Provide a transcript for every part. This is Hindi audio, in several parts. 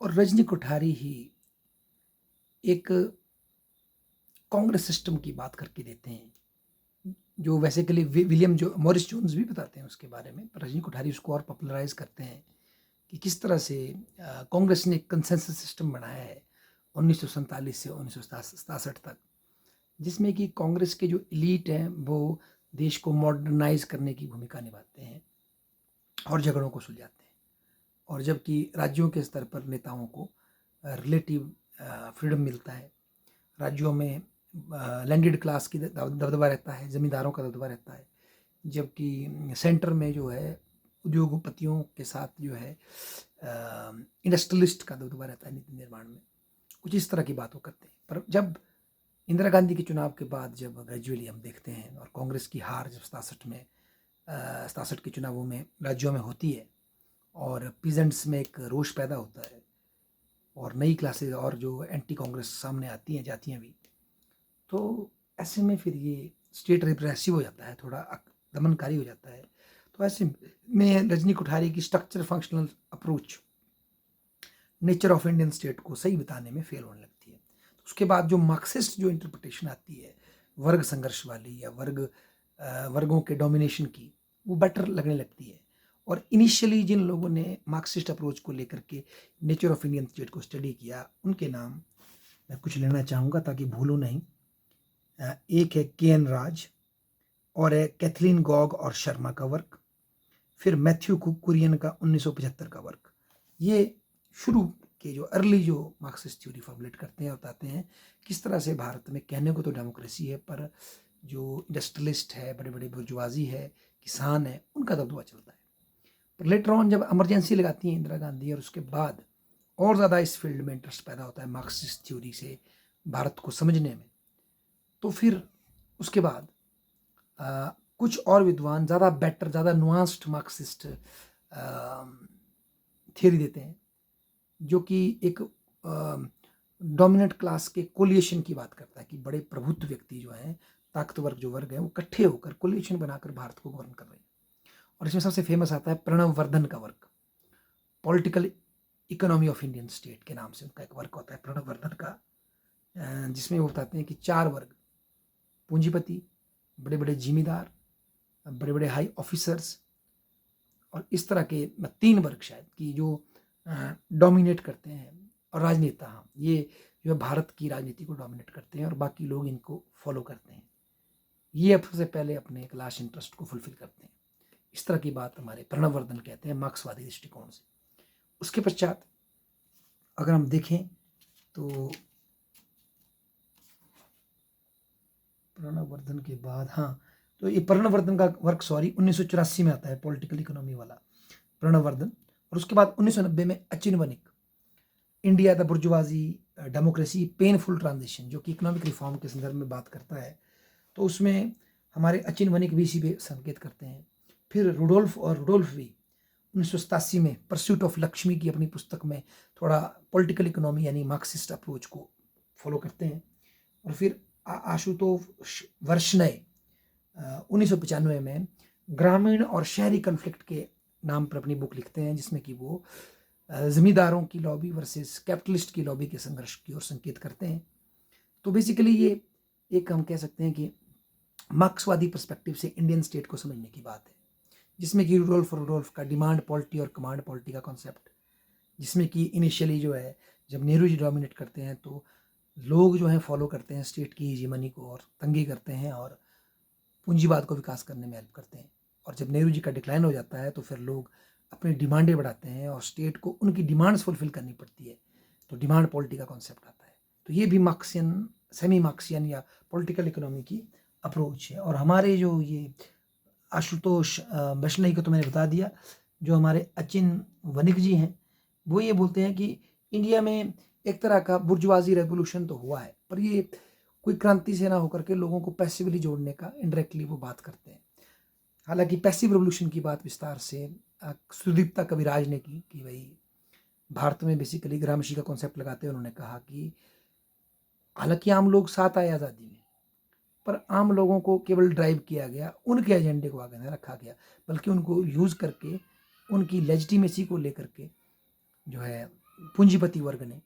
और रजनी कोठारी ही एक कांग्रेस सिस्टम की बात करके देते हैं, जो बेसिकली विलियम जो मॉरिस जोन्स भी बताते हैं उसके बारे में, पर रजनी कोठारी उसको और पॉपुलराइज करते हैं कि किस तरह से कांग्रेस ने एक कंसेंसस सिस्टम बनाया है 1947 से 1967 तक, जिसमें कि कांग्रेस के जो एलीट हैं वो देश को मॉडर्नाइज करने की भूमिका निभाते हैं और झगड़ों को सुलझाते हैं, और जबकि राज्यों के स्तर पर नेताओं को रिलेटिव फ्रीडम मिलता है। राज्यों में लैंडेड क्लास की दबदबा रहता है, ज़मींदारों का दबदबा रहता है, जबकि सेंटर में जो है उद्योगपतियों के साथ जो है इंडस्ट्रियलिस्ट का दबदबा रहता है नीति निर्माण में। कुछ इस तरह की बात वो करते हैं। पर जब इंदिरा गांधी के चुनाव के बाद जब ग्रेजुअली हम देखते हैं और कांग्रेस की हार जब 67 के चुनावों में राज्यों में होती है और पीजेंट्स में एक रोष पैदा होता है और नई क्लासेस और जो एंटी कांग्रेस सामने आती हैं जाती हैं भी, तो ऐसे में फिर ये स्टेट रिप्रेसिव हो जाता है, थोड़ा दमनकारी हो जाता है। तो ऐसे में रजनी कोठारी की structure functional approach nature of Indian state को सही बताने में फेल होने लगती है। तो उसके बाद जो मार्क्सिस्ट जो इंटरप्रिटेशन आती है वर्ग संघर्ष वाली या वर्गों के डोमिनेशन की, वो बेटर लगने लगती है। और इनिशियली जिन लोगों ने मार्क्सिस्ट अप्रोच को लेकर के नेचर ऑफ इंडियन स्टेट को स्टडी किया, उनके नाम मैं कुछ लेना चाहूँगा ताकि भूलूँ नहीं। एक है के.एन. राज, और है कैथलीन गॉग और शर्मा का वर्क, फिर मैथ्यू कुरियन का 1975 का वर्क। ये शुरू के जो अर्ली जो मार्क्सिस्ट थ्योरी फॉर्मुलेट करते हैं, बताते हैं किस तरह से भारत में कहने को तो डेमोक्रेसी है, पर जो इंडस्ट्रियलिस्ट है, बड़े बड़े बुर्जुआजी है, किसान है, उनका दबदबा चलता है। पर लेटर ऑन जब इमरजेंसी लगाती है इंदिरा गांधी और उसके बाद और ज़्यादा इस फील्ड में इंटरेस्ट पैदा होता है मार्क्सिस्ट थ्योरी से भारत को समझने में, तो फिर उसके बाद कुछ और विद्वान ज़्यादा बेटर, ज़्यादा नुआंस्ड मार्क्सिस्ट थियरी देते हैं, जो कि एक डोमिनेंट क्लास के कोलिएशन की बात करता है कि बड़े प्रभुत्व व्यक्ति जो हैं, ताकतवर जो वर्ग हैं, वो इकट्ठे होकर कोलिएशन बनाकर भारत को गवर्न कर रहे हैं। और इसमें सबसे फेमस आता है प्रणव वर्धन का work, political economy of Indian state के नाम से उनका एक वर्क होता है प्रणव वर्धन का, जिसमें वो बताते हैं कि 4 वर्ग, पूंजीपति, बड़े बड़े जिम्मेदार, बड़े बड़े हाई ऑफिसर्स, और इस तरह के 3 वर्ग शायद कि जो डोमिनेट करते हैं, और राजनेता, हाँ, ये जो है भारत की राजनीति को डोमिनेट करते हैं और बाकी लोग इनको फॉलो करते हैं। ये अब सबसे पहले अपने एक लास्ट इंटरेस्ट को फुलफिल करते हैं। इस तरह की बात हमारे प्रणव वर्धन कहते हैं मार्क्सवादी दृष्टिकोण से। उसके पश्चात अगर हम देखें तो प्रणव वर्धन के बाद, हाँ, तो ये प्रणव वर्धन का वर्क 1984 में आता है, पॉलिटिकल इकोनॉमी वाला प्रणव वर्धन। और उसके बाद 1990 में Achin Vanaik, India the bourgeoisie democracy painful transition, जो कि इकोनॉमिक रिफॉर्म के संदर्भ में बात करता है, तो उसमें हमारे अचिन वनिक भी इसी पे संकेत करते हैं। फिर रुडोल्फ भी 1987 में परस्यूट ऑफ लक्ष्मी की अपनी पुस्तक में थोड़ा पॉलिटिकल इकोनॉमी यानी मार्क्सिस्ट अप्रोच को फॉलो करते हैं। और फिर आशुतोष वर्ष्णय 1995 में ग्रामीण और शहरी कन्फ्लिक्ट के नाम पर अपनी बुक लिखते हैं, जिसमें कि वो जमींदारों की लॉबी वर्सेस कैपिटलिस्ट की लॉबी के संघर्ष की ओर संकेत करते हैं। तो बेसिकली ये एक हम कह सकते हैं कि मार्क्सवादी पर्सपेक्टिव से इंडियन स्टेट को समझने की बात है, जिसमें कि रुडोल्फ का डिमांड पॉलिटी और कमांड पॉलिटी का कॉन्सेप्ट, जिसमें कि इनिशियली जो है जब नेहरू जी डोमिनेट करते हैं तो लोग जो हैं फॉलो करते हैं स्टेट की हीजेमनी को और तंगी करते हैं और पूंजीवाद को विकास करने में हेल्प करते हैं। और जब नेहरू जी का डिक्लाइन हो जाता है तो फिर लोग अपनी डिमांडें बढ़ाते हैं और स्टेट को उनकी डिमांड्स फुलफिल करनी पड़ती है, तो डिमांड पॉलिटी का कॉन्सेप्ट आता है। तो ये भी मार्क्सियन, सेमी मार्क्सियन या पॉलिटिकल इकोनॉमी की अप्रोच है। और हमारे जो ये आशुतोष बशनई को तो मैंने बता दिया, जो हमारे अचिन वनिक जी हैं वो ये बोलते हैं कि इंडिया में एक तरह का बुर्जुआजी रेवोल्यूशन तो हुआ है, पर ये कोई क्रांति से ना होकर के लोगों को पैसिवली जोड़ने का इनडायरेक्टली वो बात करते हैं। हालांकि पैसिव रेवोल्यूशन की बात विस्तार से सुदीप्ता कविराज ने की कि भाई भारत में बेसिकली ग्रामशी का कॉन्सेप्ट लगाते हुए उन्होंने कहा कि हालांकि आम लोग साथ आए आज़ादी में, पर आम लोगों को केवल ड्राइव किया गया, उनके एजेंडे को आगे न रखा गया, बल्कि उनको यूज़ करके उनकी लेजिटिमेसी को लेकर के जो है पूंजीपति वर्ग ने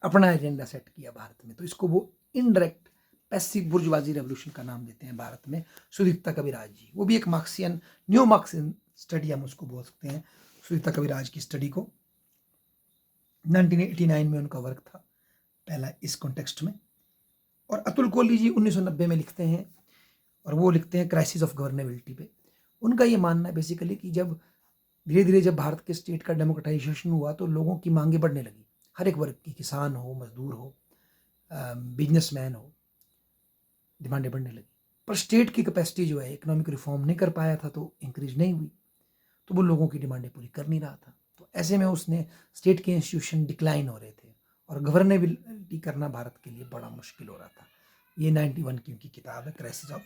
अपना एजेंडा सेट किया भारत में, तो इसको वो इनडायरेक्ट पैसिव बुर्जुआजी रेवोल्यूशन का नाम देते हैं भारत में। सुदीप्ता कविराज जी, वो भी एक मार्क्सियन, न्यू मार्क्सियन स्टडी हम उसको बोल सकते हैं, सुदीप्ता कविराज की स्टडी को। 1989 में उनका वर्क था पहला इस कॉन्टेक्स्ट में। और अतुल कोहली जी 1990 में लिखते हैं, और वो लिखते हैं क्राइसिस ऑफ गवर्नेबिलिटी पे। उनका ये मानना है बेसिकली कि जब धीरे धीरे जब भारत के स्टेट का डेमोक्रेटाइजेशन हुआ तो लोगों की मांगे बढ़ने लगी, हर एक वर्ग की, किसान हो, मजदूर हो, बिजनेसमैन हो, डिमांडें बढ़ने लगी। पर स्टेट की कैपेसिटी जो है इकोनॉमिक रिफॉर्म नहीं कर पाया था, तो इंक्रीज नहीं हुई, तो वो लोगों की डिमांडें पूरी कर नहीं रहा था। तो ऐसे में उसने स्टेट के इंस्टीट्यूशन डिक्लाइन हो रहे थे और गवर्नेबिलिटी करना भारत के लिए बड़ा मुश्किल हो रहा था। ये 91 की उनकी किताब है, क्राइसिस ऑफ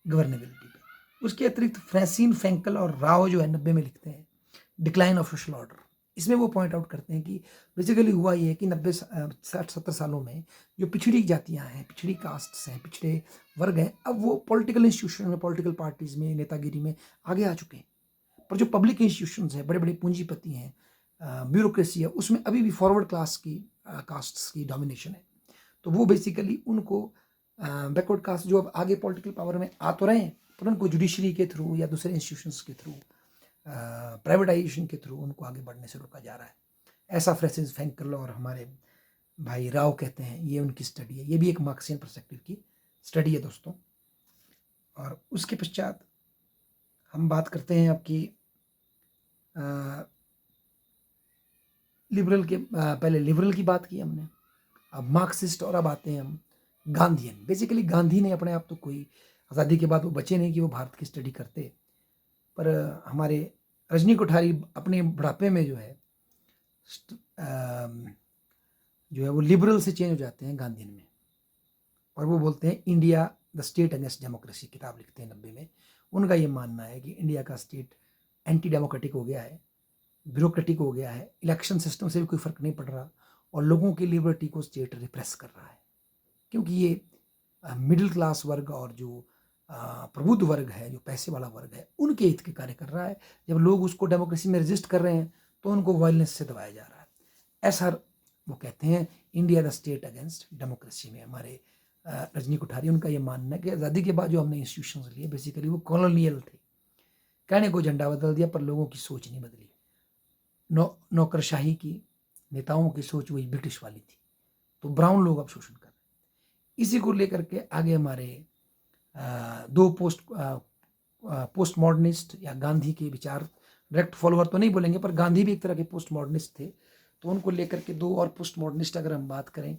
गवर्नेबिलिटी पे। उसके अतिरिक्त फ्रैंसिन फेंकल और राव जो है 90 में लिखते हैं डिक्लाइन ऑफ सोशल ऑर्डर। इसमें वो पॉइंट आउट करते हैं कि बेसिकली हुआ ये है कि 60-70 सालों में जो पिछड़ी जातियां हैं, पिछड़ी कास्ट्स हैं, पिछड़े वर्ग हैं, अब वो पॉलिटिकल इंस्टीट्यूशन में, पॉलिटिकल पार्टीज में, नेतागिरी में आगे आ चुके हैं। पर जो पब्लिक इंस्टीट्यूशंस हैं, बड़े बड़े पूंजीपति हैं, ब्यूरोक्रेसी है, उसमें अभी भी फॉरवर्ड क्लास की कास्ट्स की डोमिनेशन है। तो वो बेसिकली उनको बैकवर्ड कास्ट जो अब आगे पॉलिटिकल पावर में आ तो रहे हैं, पर उनको जुडिशरी के थ्रू या दूसरे इंस्टीट्यूशंस के थ्रू, प्राइवेटाइजेशन के थ्रू उनको आगे बढ़ने से रोका जा रहा है। ऐसा फ्रैंसिस फेंकल और हमारे भाई राव कहते हैं, ये उनकी स्टडी है। ये भी एक मार्क्सियन पर्सपेक्टिव की स्टडी है दोस्तों। और उसके पश्चात हम बात करते हैं आपकी लिबरल के, पहले लिबरल की बात की हमने, अब मार्क्सिस्ट, और अब आते हैं हम गांधीयन। बेसिकली गांधी ने अपने आप तो कोई आज़ादी के बाद वो बचे नहीं कि वो भारत की स्टडी करते, पर हमारे रजनी कोठारी अपने बुढ़ापे में जो है वो लिबरल से चेंज हो जाते हैं गांधीयन में, और वो बोलते हैं India the state against democracy, किताब लिखते हैं 90 में। उनका ये मानना है कि इंडिया का स्टेट एंटी डेमोक्रेटिक हो गया है, ब्यूरोक्रेटिक हो गया है, इलेक्शन सिस्टम से भी कोई फर्क नहीं पड़ रहा, और लोगों की लिबर्टी को स्टेट रिप्रेस कर रहा है, क्योंकि ये मिडिल क्लास वर्ग और जो प्रबुद्ध वर्ग है, जो पैसे वाला वर्ग है, उनके हित के कार्य कर रहा है। जब लोग उसको डेमोक्रेसी में रेजिस्ट कर रहे हैं तो उनको वायलेंस से दबाया जा रहा है। ऐसा वो कहते हैं India the state against democracy में। हमारे रजनी कोठारी, उनका ये मानना है कि आज़ादी के बाद जो हमने इंस्टीट्यूशंस लिए बेसिकली वो कॉलोनियल थे, कहने को झंडा बदल दिया पर लोगों की सोच नहीं बदली। नौकरशाही की नेताओं की सोच वही ब्रिटिश वाली थी, तो ब्राउन लोग अब शोषण कर रहे हैं। इसी को लेकर के आगे हमारे दो पोस्ट मॉडर्निस्ट या गांधी के विचार, डायरेक्ट फॉलोअर तो नहीं बोलेंगे, पर गांधी भी एक तरह के पोस्ट मॉडर्निस्ट थे, तो उनको लेकर के दो और पोस्ट मॉडर्निस्ट अगर हम बात करें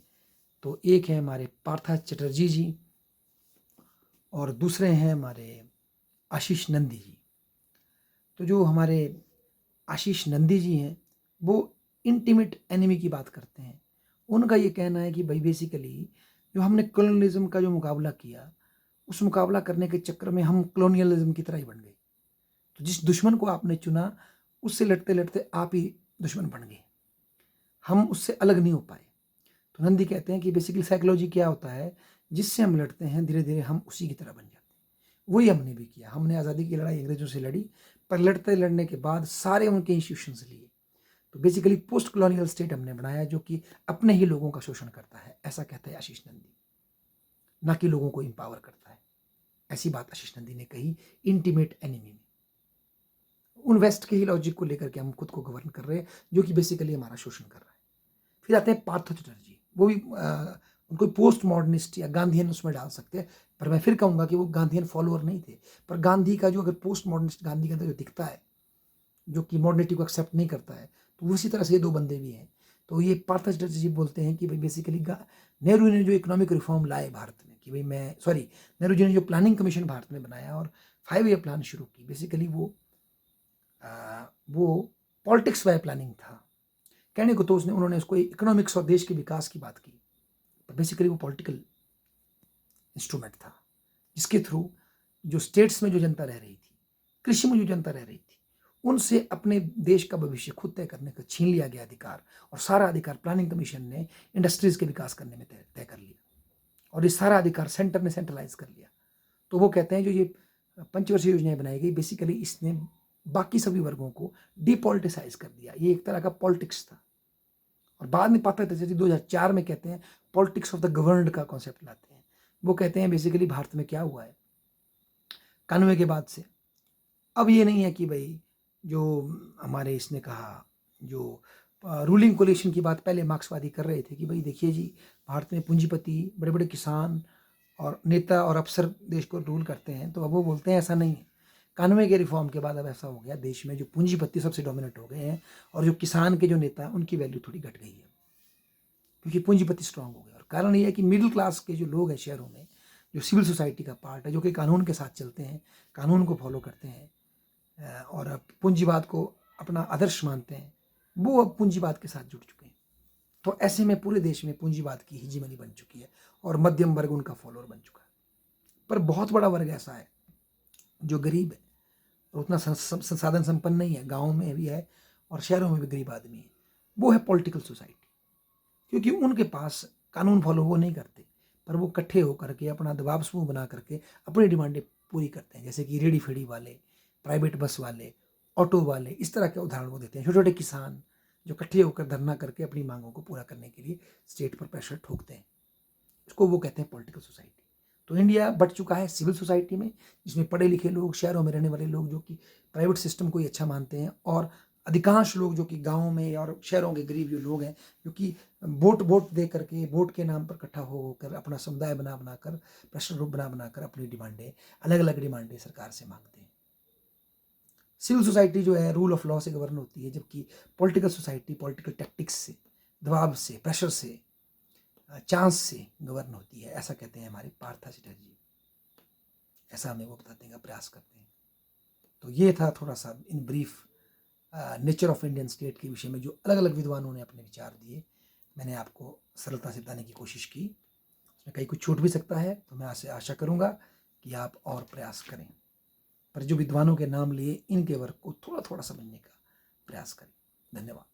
तो एक है हमारे पार्था चटर्जी जी और दूसरे हैं हमारे आशीष नंदी जी। तो जो हमारे आशीष नंदी जी हैं वो इंटीमेट एनिमी की बात करते हैं। उनका ये कहना है कि भाई बेसिकली जो हमने कॉलोनियलिज्म का जो मुकाबला किया, उस मुकाबला करने के चक्कर में हम कॉलोनियलिज्म की तरह ही बन गए। तो जिस दुश्मन को आपने चुना उससे लड़ते लड़ते आप ही दुश्मन बन गए, हम उससे अलग नहीं हो पाए। तो नंदी कहते हैं कि बेसिकली साइकोलॉजी क्या होता है, जिससे हम लड़ते हैं धीरे धीरे हम उसी की तरह बन जाते हैं। वही हमने भी किया, हमने आज़ादी की लड़ाई अंग्रेजों से लड़ी, पर लड़ने के बाद सारे उनके इंस्टीट्यूशंस लिए। तो बेसिकली पोस्ट कॉलोनियल स्टेट हमने बनाया जो कि अपने ही लोगों का शोषण करता है, ऐसा कहता है आशीष नंदी, ना कि लोगों को एम्पावर करता है। ऐसी बात आशीष नंदी ने कही इंटीमेट एनिमी में। उन वेस्ट के ही लॉजिक को लेकर के हम खुद को गवर्न कर रहे हैं, जो कि बेसिकली हमारा शोषण कर रहा है। फिर आते हैं पार्थ चटर्जी, वो भी उनको पोस्ट मॉडर्निस्ट या गांधीयन उसमें डाल सकते हैं, पर मैं फिर कहूँगा कि वो गांधीयन फॉलोअर नहीं थे। पर गांधी का जो अगर पोस्ट मॉडर्निस्ट गांधी के अंदर जो दिखता है, जो कि मॉडर्निटी को एक्सेप्ट नहीं करता है, तो उसी तरह से ये दो बंदे भी हैं। तो ये पार्थ चटर्जी जी बोलते हैं कि भाई बेसिकली नेहरू ने जो इकोनॉमिक रिफॉर्म लाए भारत में, कि भाई नेहरू जी ने जो प्लानिंग कमीशन भारत में बनाया और 5 ईयर प्लान शुरू की, बेसिकली वो पॉलिटिक्स वाई प्लानिंग था कहने को। तो उन्होंने उसको इकोनॉमिक्स और देश के विकास की बात की, पर बेसिकली वो पॉलिटिकल इंस्ट्रूमेंट था, जिसके थ्रू जो स्टेट्स में जो जनता रह रही थी, कृषि में जो जनता रह रही थी, उनसे अपने देश का भविष्य खुद तय करने का छीन लिया गया अधिकार, और सारा अधिकार प्लानिंग कमीशन ने इंडस्ट्रीज के विकास करने में तय कर लिया, और ये सारा अधिकार सेंटर ने सेंट्रलाइज कर लिया। तो वो कहते हैं जो ये पंचवर्षीय योजनाएं बनाई गई, बेसिकली इसने बाकी सभी वर्गों को डिपॉलिटिसाइज कर दिया। ये एक तरह का पॉलिटिक्स था, और बाद में पापा त्रिपाठी 2004 में कहते हैं पॉलिटिक्स ऑफ द गवर्नड का कॉन्सेप्ट लाते हैं। वो कहते हैं बेसिकली भारत में क्या हुआ है 91 के बाद से, अब ये नहीं है कि भाई जो हमारे इसने कहा, जो रूलिंग कोलिशन की बात पहले मार्क्सवादी कर रहे थे कि भाई देखिए जी, भारत में पूंजीपति, बड़े बड़े किसान और नेता और अफसर देश को रूल करते हैं, तो अब वो बोलते हैं ऐसा नहीं है। 91 के रिफॉर्म के बाद अब ऐसा हो गया देश में, जो पूंजीपति सबसे डोमिनेट हो गए हैं और जो किसान के जो नेता हैं उनकी वैल्यू थोड़ी घट गई है, क्योंकि पूंजीपति स्ट्रांग हो गए। और कारण ये है कि मिडिल क्लास के जो लोग हैं शहरों में, जो सिविल सोसाइटी का पार्ट है, जो कि कानून के साथ चलते हैं, कानून को फॉलो करते हैं और पूंजीवाद को अपना आदर्श मानते हैं, वो अब पूंजीवाद के साथ जुड़ चुके हैं। तो ऐसे में पूरे देश में पूंजीवाद की हिजीमनी बन चुकी है और मध्यम वर्ग उनका फॉलोअर बन चुका है। पर बहुत बड़ा वर्ग ऐसा है जो गरीब है और उतना संसाधन संपन्न नहीं है, गाँव में भी है और शहरों में भी गरीब आदमी है, वो है पॉलिटिकल सोसाइटी। क्योंकि उनके पास कानून फॉलो वो नहीं करते, पर वो इकट्ठे होकर के अपना दबाव समूह बना करके अपनी डिमांडें पूरी करते हैं। जैसे कि रेडी फेडी वाले, प्राइवेट बस वाले, ऑटो वाले, इस तरह के उदाहरण वो देते हैं। छोटे छोटे किसान जो इकट्ठे होकर धरना करके अपनी मांगों को पूरा करने के लिए स्टेट पर प्रेशर ठोकते हैं, उसको वो कहते हैं पॉलिटिकल सोसाइटी। तो इंडिया बढ़ चुका है सिविल सोसाइटी में, जिसमें पढ़े लिखे लोग, शहरों में रहने वाले लोग जो कि प्राइवेट सिस्टम को ही अच्छा मानते हैं, और अधिकांश लोग जो कि गाँव में और शहरों के गरीब जो लोग हैं, जो कि वोट दे करके, वोट के नाम पर इकट्ठा होकर अपना समुदाय बना बनाकर, प्रेशर ग्रुप बना बनाकर अपनी डिमांडें, अलग अलग डिमांडें सरकार से मांगते हैं। सिविल सोसाइटी जो है रूल ऑफ लॉ से गवर्न होती है, जबकि पॉलिटिकल सोसाइटी पॉलिटिकल टैक्टिक्स से, दबाव से, प्रेशर से, चांस से गवर्न होती है। ऐसा कहते हैं हमारे पार्था चटर्जी, ऐसा हमें वो बताने का प्रयास करते हैं। तो ये था थोड़ा सा in brief nature of Indian state के विषय में जो अलग अलग विद्वानों ने अपने विचार दिए, मैंने आपको सरलता से बताने की कोशिश की। उसमें कहीं कुछ छूट भी सकता है, तो मैं आपसे आशा करूँगा कि आप और प्रयास करें, पर जो विद्वानों के नाम लिए इनके वर्क को थोड़ा थोड़ा समझने का प्रयास करें। धन्यवाद।